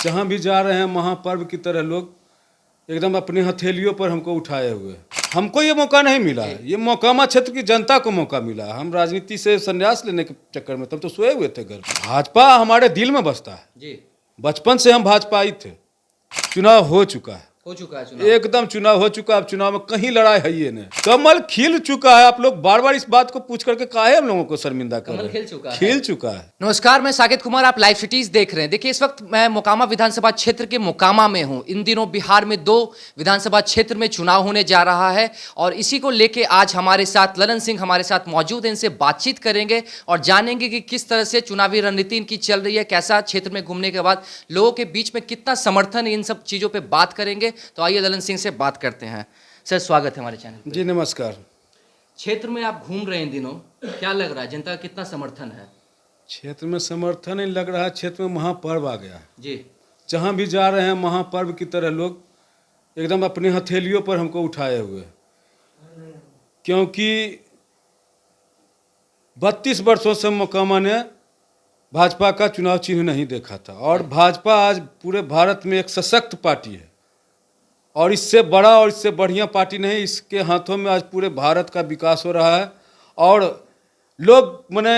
जहाँ भी जा रहे हैं महापर्व की तरह लोग एकदम अपनी हथेलियों पर हमको उठाए हुए। हमको ये मौका नहीं मिला है, ये मोकामा क्षेत्र की जनता को मौका मिला है। हम राजनीति से संन्यास लेने के चक्कर में तब तो सोए हुए थे घर पे। भाजपा हमारे दिल में बसता है जी। बचपन से हम भाजपाई थे। चुनाव हो चुका है चुनाव एकदम चुनाव हो चुका है। अब चुनाव में कहीं लड़ाई है ही नहीं, कमल खिल चुका है। आप लोग बार बार इस बात को पूछ करके काहे हम लोगों को शर्मिंदा कर रहे हैं? खिल चुका है। नमस्कार, मैं साकेत कुमार, आप लाइव सिटीज देख रहे हैं। देखिए, इस वक्त मैं मोकामा विधानसभा क्षेत्र के मोकामा में हूं। इन दिनों बिहार में 2 विधानसभा क्षेत्र में चुनाव होने जा रहा है और इसी को लेके आज हमारे साथ ललन सिंह हमारे साथ मौजूद हैं। इनसे बातचीत करेंगे और जानेंगे कि किस तरह से चुनावी रणनीति इनकी चल रही है, कैसा क्षेत्र में घूमने के बाद लोगों के बीच में कितना समर्थन है, इन सब चीज़ों पर बात करेंगे। तो आइए ललन सिंह से बात करते हैं। सर, स्वागत है हमारे चैनल पे। जी नमस्कार। क्षेत्र में आप घूम रहे हैं इन दिनों, क्या लग रहा है, जनता का कितना समर्थन है? क्षेत्र में समर्थन नहीं लग रहा है, क्षेत्र में महापर्व आ गया जी। जहाँ भी जा रहे हैं महापर्व की तरह लोग एकदम अपनी हथेलियों पर हमको उठाए हुए। क्योंकि 32 वर्षों से मोकामा ने भाजपा का चुनाव चिन्ह नहीं देखा था और भाजपा आज पूरे भारत में एक सशक्त पार्टी है और इससे बड़ा और इससे बढ़िया पार्टी नहीं। इसके हाथों में आज पूरे भारत का विकास हो रहा है और लोग मने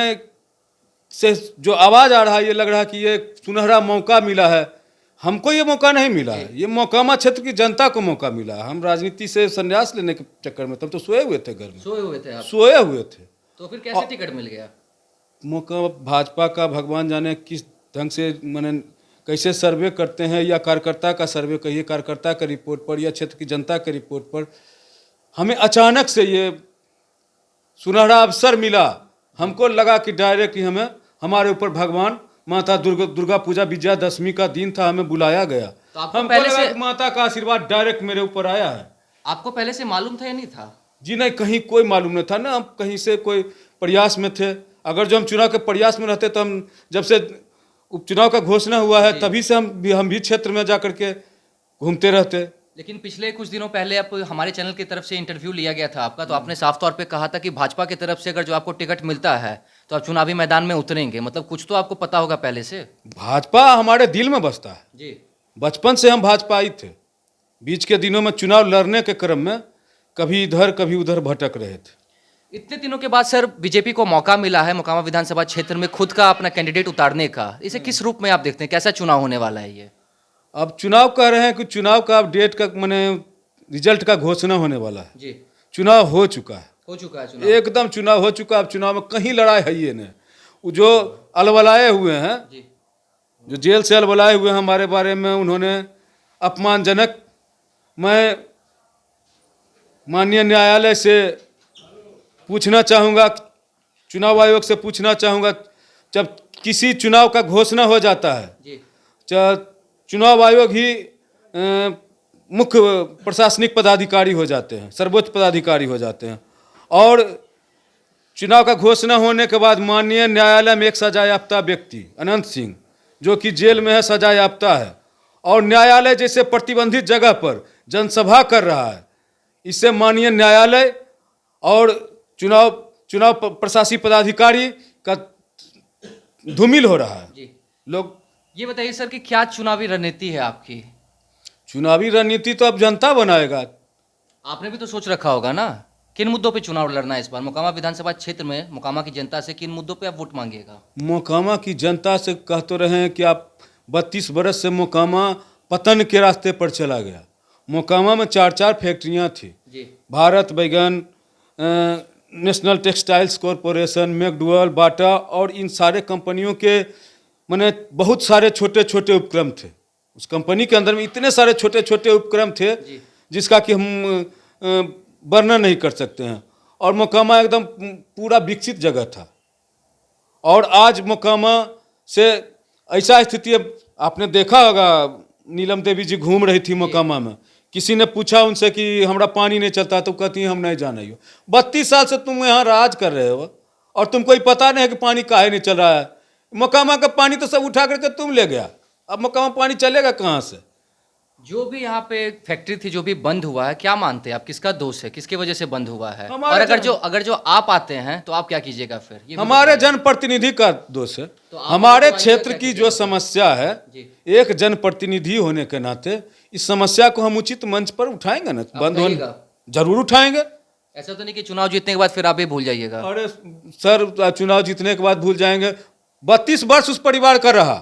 से जो आवाज़ आ रहा है, ये लग रहा है कि ये सुनहरा मौका मिला है। हमको ये मौका नहीं मिला है, ये मोकामा क्षेत्र की जनता को मौका मिला है। हम राजनीति से संन्यास लेने के चक्कर में तब तो सोए हुए थे घर में। सोए हुए थे आप? सोए हुए थे। तो फिर कैसे टिकट मिल गया? मौका भाजपा का भगवान जाने किस ढंग से मने कैसे सर्वे करते हैं, या कार्यकर्ता का सर्वे कहिए, कार्यकर्ता का रिपोर्ट पर या क्षेत्र की जनता के रिपोर्ट पर हमें अचानक से ये सुनहरा अवसर मिला। हमको लगा कि डायरेक्ट ही हमें हमारे ऊपर भगवान माता दुर्गा पूजा विजयादशमी का दिन था, हमें बुलाया गया। तो आपको हमको पहले लगा से कि माता का आशीर्वाद डायरेक्ट मेरे ऊपर आया है। आपको पहले से मालूम था या नहीं था? जी नहीं, कहीं कोई मालूम नहीं था ना। हम कहीं से कोई प्रयास में थे। अगर जो हम चुनाव के प्रयास में रहते तो हम जब से उपचुनाव का घोषणा हुआ है तभी से हम भी क्षेत्र में जा करके घूमते रहते। लेकिन पिछले कुछ दिनों पहले आप हमारे चैनल की तरफ से इंटरव्यू लिया गया था आपका, तो आपने साफ तौर पे कहा था कि भाजपा की तरफ से अगर जो आपको टिकट मिलता है तो आप चुनावी मैदान में उतरेंगे। मतलब कुछ तो आपको पता होगा पहले से। भाजपा हमारे दिल में बसता है जी। बचपन से हम भाजपाई थे। बीच के दिनों में चुनाव लड़ने के क्रम में कभी इधर कभी उधर भटक रहे थे। इतने दिनों के बाद सर बीजेपी को मौका मिला है मोकामा विधानसभा क्षेत्र में खुद का अपना कैंडिडेट उतारने का। इसे किस रूप में आप देखते हैं, कैसा चुनाव होने वाला है ये? अब चुनाव कह रहे हैं कि चुनाव का अब डेट का माने रिजल्ट का घोषणा होने वाला है। जी। चुनाव हो चुका है चुनाव एकदम चुनाव हो चुका है। अब चुनाव में कहीं लड़ाई है ही नहीं। वो जो अलबलाए हुए हैं जी। जो जेल से अलबलाए हुए हैं हमारे बारे में, उन्होंने अपमानजनक, मैं माननीय न्यायालय से पूछना चाहूँगा, चुनाव आयोग से पूछना चाहूँगा, जब किसी चुनाव का घोषणा हो जाता है जी। चुनाव आयोग ही मुख्य प्रशासनिक पदाधिकारी हो जाते हैं, सर्वोच्च पदाधिकारी हो जाते हैं। और चुनाव का घोषणा होने के बाद माननीय न्यायालय में एक सजा याफ्ता व्यक्ति अनंत सिंह, जो कि जेल में है, सजा याफ्ता है, और न्यायालय जैसे प्रतिबंधित जगह पर जनसभा कर रहा है, इससे माननीय न्यायालय और चुनाव प्रशासनिक पदाधिकारी का धूमिल हो रहा है। जी। लोग ये बताइए सर कि क्या चुनावी रणनीति है आपकी? चुनावी रणनीति तो अब जनता बनाएगा। आपने भी तो सोच रखा होगा ना, किन मुद्दों पे चुनाव लड़ना है इस बार मोकामा विधानसभा क्षेत्र में? मोकामा की जनता से किन मुद्दों पे आप वोट मांगिएगा? मोकामा की जनता से कह तो रहे हैं कि आप 32 बरस से मोकामा पतन के रास्ते पर चला गया। मोकामा में 4 फैक्ट्रियां थी। जी। भारत बैगन, नेशनल टेक्सटाइल्स कॉरपोरेशन, मैकडुअल, बाटा, और इन सारे कंपनियों के माने बहुत सारे छोटे छोटे उपक्रम थे। उस कंपनी के अंदर में इतने सारे छोटे छोटे उपक्रम थे जिसका कि हम वर्णन नहीं कर सकते हैं। और मोकामा एकदम पूरा विकसित जगह था। और आज मोकामा से ऐसा स्थिति, आपने देखा होगा, नीलम देवी जी घूम रही थी मोकामा में, किसी ने पूछा उनसे कि हमारा पानी नहीं चलता, तो कहती हैं हम नहीं जाने हो। 32 साल से तुम यहाँ राज कर रहे हो और तुमको ही पता नहीं है कि पानी काहे नहीं चल रहा है। मोकामा का पानी तो सब उठा करके तुम ले गया, अब मोकामा पानी चलेगा कहाँ से? जो भी यहाँ पे फैक्ट्री थी जो भी बंद हुआ है, क्या मानते हैं आप, किसका दोष है, किसकी वजह से बंद हुआ है? हमारे और अगर जो आप आते हैं तो आप क्या कीजिएगा फिर? ये भी हमारे बताइए। जनप्रतिनिधि का दोष है। तो आप हमारे तो आइए, क्षेत्र क्या की कीजिएगा जो फिर? समस्या है, जी। एक जनप्रतिनिधि होने के नाते इस समस्या को हम उचित मंच पर उठाएंगे ना, बंद होने उठाइएगा? जरूर उठाएंगे। ऐसा तो नहीं कि चुनाव जीतने के बाद फिर आप भी भूल जाइएगा। अरे सर, चुनाव जीतने के बाद भूल जाएंगे? 32 वर्ष उस परिवार का रहा,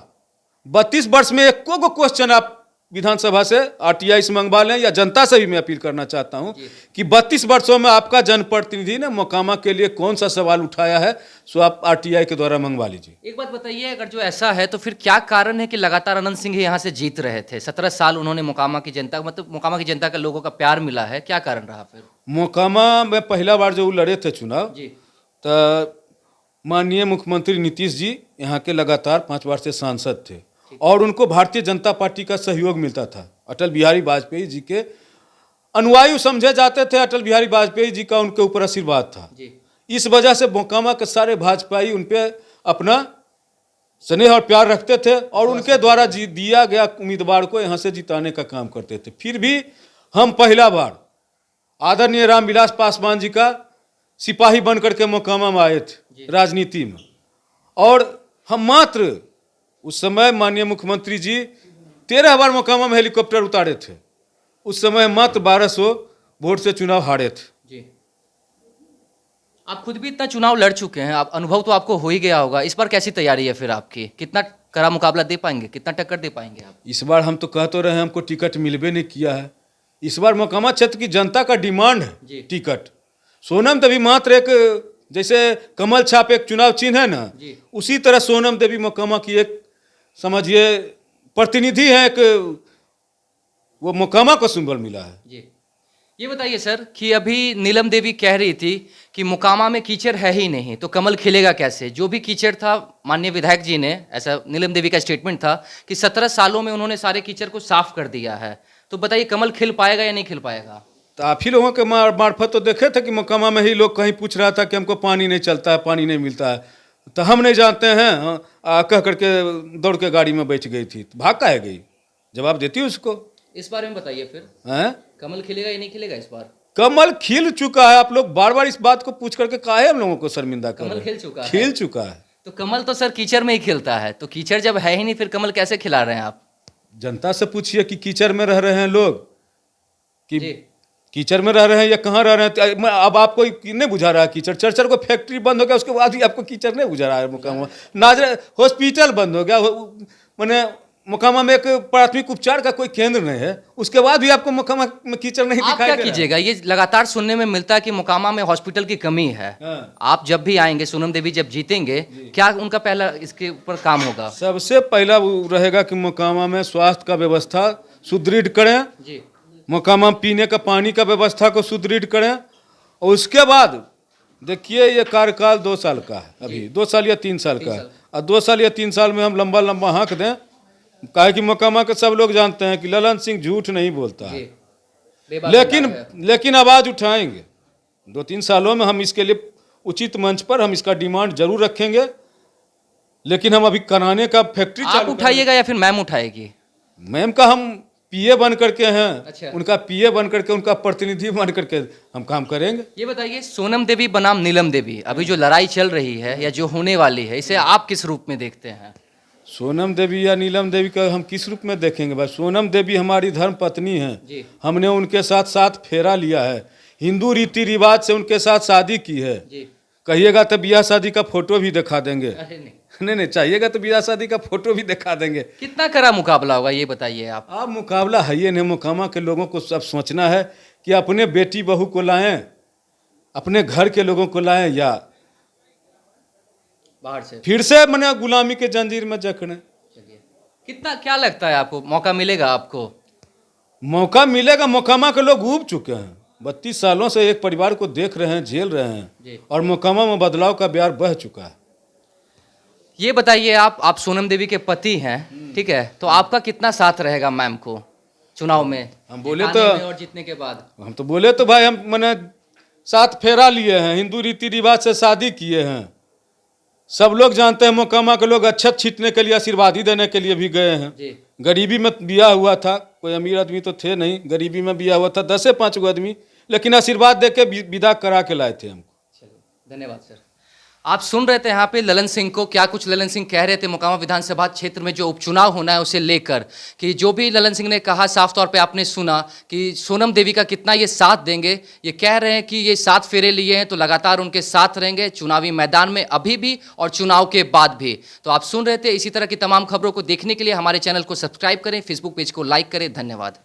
32 वर्ष में एको को क्वेश्चन आप विधानसभा से आरटीआई से मंगवा लें, या जनता से भी मैं अपील करना चाहता हूं कि 32 वर्षों में आपका जनप्रतिनिधि ने मोकामा के लिए कौन सा सवाल उठाया है, सो आप आरटीआई के द्वारा मंगवा लीजिए। एक बात बताइए, अगर जो ऐसा है तो फिर क्या कारण है कि लगातार अनंत सिंह यहाँ से जीत रहे थे? 17 साल उन्होंने मोकामा की जनता, मतलब मोकामा की जनता का लोगों का प्यार मिला है, क्या कारण रहा फिर? मोकामा में पहला बार जो लड़े थे चुनाव, जी तो माननीय मुख्यमंत्री नीतीश जी यहाँ के लगातार 5 बार से सांसद थे, और उनको भारतीय जनता पार्टी का सहयोग मिलता था। अटल बिहारी वाजपेयी जी के अनुयायी समझे जाते थे, अटल बिहारी वाजपेयी जी का उनके ऊपर आशीर्वाद था। जी इस वजह से मोकामा के सारे भाजपाई उन पे अपना स्नेह और प्यार रखते थे, और उनके द्वारा दिया गया उम्मीदवार को यहाँ से जिताने का काम करते थे। फिर भी हम पहला बार आदरणीय रामविलास पासवान जी का सिपाही बन करके मोकामा में आए थे राजनीति में, और हम मात्र उस समय माननीय मुख्यमंत्री जी 13 बार मोकामा में हेलीकॉप्टर उतारे थे। उस समय मात्र 1200 वोट से चुनाव हारे थे। जी। आप खुद भी इतना चुनाव लड़ चुके हैं, आप अनुभव तो आपको हो ही गया होगा। इस बार कैसी तैयारी है फिर आपकी? कितना कड़ा मुकाबला दे पाएंगे, कितना टक्कर दे पाएंगे आप? इस बार हम तो कह तो रहे हैं, हमको टिकट मिलबे नहीं किया है। इस बार मोकामा क्षेत्र की जनता का डिमांड जी। है टिकट। सोनम देवी मात्र एक, जैसे कमल छाप एक चुनाव चिन्ह है ना, जी। उसी तरह सोनम देवी मोकामा की एक, समझिए, प्रतिनिधि है, एक वो मोकामा को सिंबल मिला है। जी। ये बताइए सर कि अभी नीलम देवी कह रही थी कि मोकामा में कीचड़ है ही नहीं, तो कमल खिलेगा कैसे? जो भी कीचड़ था, माननीय विधायक जी ने, ऐसा नीलम देवी का स्टेटमेंट था कि 17 सालों में उन्होंने सारे कीचड़ को साफ कर दिया है। तो बताइए कमल खिल पाएगा या नहीं खिल पाएगा? तो आप ही लोगों के मार्फत तो देखे थे कि मोकामा में ही लोग कहीं पूछ रहा था कि हमको पानी नहीं चलता है, पानी नहीं मिलता है, तो हम नहीं जानते हैं, कह करके दौड़ के गाड़ी में बैठ गई थी। तो भाग काहे गई? जवाब देती उसको। इस बारे में बताइए फिर, हैं? कमल खिलेगा या नहीं खिलेगा इस बार? कमल खिल चुका है। आप लोग बार बार इस बात को पूछ करके काहे हम लोगों को शर्मिंदा कर रहे कमल हैं? खिल चुका है। खिल चुका है। तो कमल तो सर कीचड़ में ही खिलता है, तो कीचड़ जब है ही नहीं फिर कमल कैसे खिला रहे हैं आप? जनता से पूछिए कि कीचड़ में रह रहे हैं लोग, कि जी। कीचड़ में रह रहे हैं या कहाँ रह रहे हैं। अब आपको नहीं बुझा रहा है कीचड़? चरचर को फैक्ट्री बंद हो गया, उसके बाद भी आपको कीचड़ नहीं बुझा रहा है? मोकामा नाजर हॉस्पिटल बंद हो गया, मैंने मोकामा में एक प्राथमिक उपचार का कोई केंद्र नहीं है, उसके बाद भी आपको मोकामा में कीचड़ नहीं आप दिखाई क्या दे रहा है? कीजिएगा? ये लगातार सुनने में मिलता है कि मोकामा में हॉस्पिटल की कमी है। हाँ। आप जब भी आएंगे, सोनम देवी जब जीतेंगे, क्या उनका पहला इसके ऊपर काम होगा? सबसे पहला वो रहेगा कि मोकामा में स्वास्थ्य का व्यवस्था सुदृढ़ करें, जी। मोकामा में पीने का पानी का व्यवस्था को सुदृढ़ करें, और उसके बाद देखिए ये कार्यकाल 2 साल का है, अभी 2 साल या 3 साल का है, और 2 साल या 3 साल में हम लंबा लंबा हाँक दें। काहे कि मोकामा के सब लोग जानते हैं कि ललन सिंह झूठ नहीं बोलता है, लेकिन आवाज उठाएंगे। 2-3 सालों में हम इसके लिए उचित मंच पर हम इसका डिमांड जरूर रखेंगे, लेकिन हम अभी कराने का फैक्ट्री आप उठाइएगा या फिर मैम उठाएगी? मैम का हम पीए बन करके हैं। अच्छा। उनका पीए बन करके, उनका प्रतिनिधि बन करके हम काम करेंगे। ये बताइए, सोनम देवी बनाम नीलम देवी, अभी जो लड़ाई चल रही है या जो होने वाली है, इसे आप किस रूप में देखते हैं? सोनम देवी या नीलम देवी का हम किस रूप में देखेंगे भाई? सोनम देवी हमारी धर्म पत्नी जी। हैं, हमने उनके साथ 7 फेरा लिया है, हिंदू रीति रिवाज से उनके साथ शादी की है। जी। कहिएगा तो ब्याह शादी का फोटो भी दिखा देंगे। अरे नहीं, नहीं चाहिएगा तो ब्याह शादी का फोटो भी दिखा देंगे। कितना कड़ा मुकाबला होगा ये बताइए आप? आप मुकाबला है ये नहीं। मोकामा के लोगों को सब सोचना है कि अपने बेटी बहू को लाएं, अपने घर के लोगों को लाएं, या बाहर से फिर से मने गुलामी के जंजीर में जकड़ें। चलिए, कितना क्या लगता है आपको, मौका मिलेगा आपको? मौका मिलेगा। मोकामा के लोग ऊब चुके हैं, 32 सालों से एक परिवार को देख रहे हैं, झेल रहे हैं, जी। और मोकामा में बदलाव का ब्यार बह चुका है। ये बताइए, आप सोनम देवी के पति हैं, ठीक है, तो आपका कितना साथ रहेगा मैम को चुनाव में? हम बोले जिताने तो में और जीतने के बाद हम तो बोले तो भाई, हम मैंने 7 फेरा लिए हैं, हिंदू रीति रिवाज से शादी किए हैं। सब लोग जानते हैं मोकामा के लोग अच्छत छीटने के लिए, आशीर्वादी देने के लिए भी गए हैं। जी। गरीबी में बिया हुआ था, कोई अमीर आदमी तो थे नहीं, गरीबी में बिया हुआ था 10 से 5 गो आदमी, लेकिन आशीर्वाद दे के विदा करा के लाए थे हमको। चलिए धन्यवाद सर। आप सुन रहे थे यहाँ पे ललन सिंह को, क्या कुछ ललन सिंह कह रहे थे मोकामा विधानसभा क्षेत्र में जो उपचुनाव होना है उसे लेकर, कि जो भी ललन सिंह ने कहा साफ तौर पे आपने सुना कि सोनम देवी का कितना ये साथ देंगे। ये कह रहे हैं कि ये 7 फेरे लिए हैं तो लगातार उनके साथ रहेंगे चुनावी मैदान में अभी भी और चुनाव के बाद भी। तो आप सुन रहे थे। इसी तरह की तमाम खबरों को देखने के लिए हमारे चैनल को सब्सक्राइब करें, फेसबुक पेज को लाइक करें। धन्यवाद।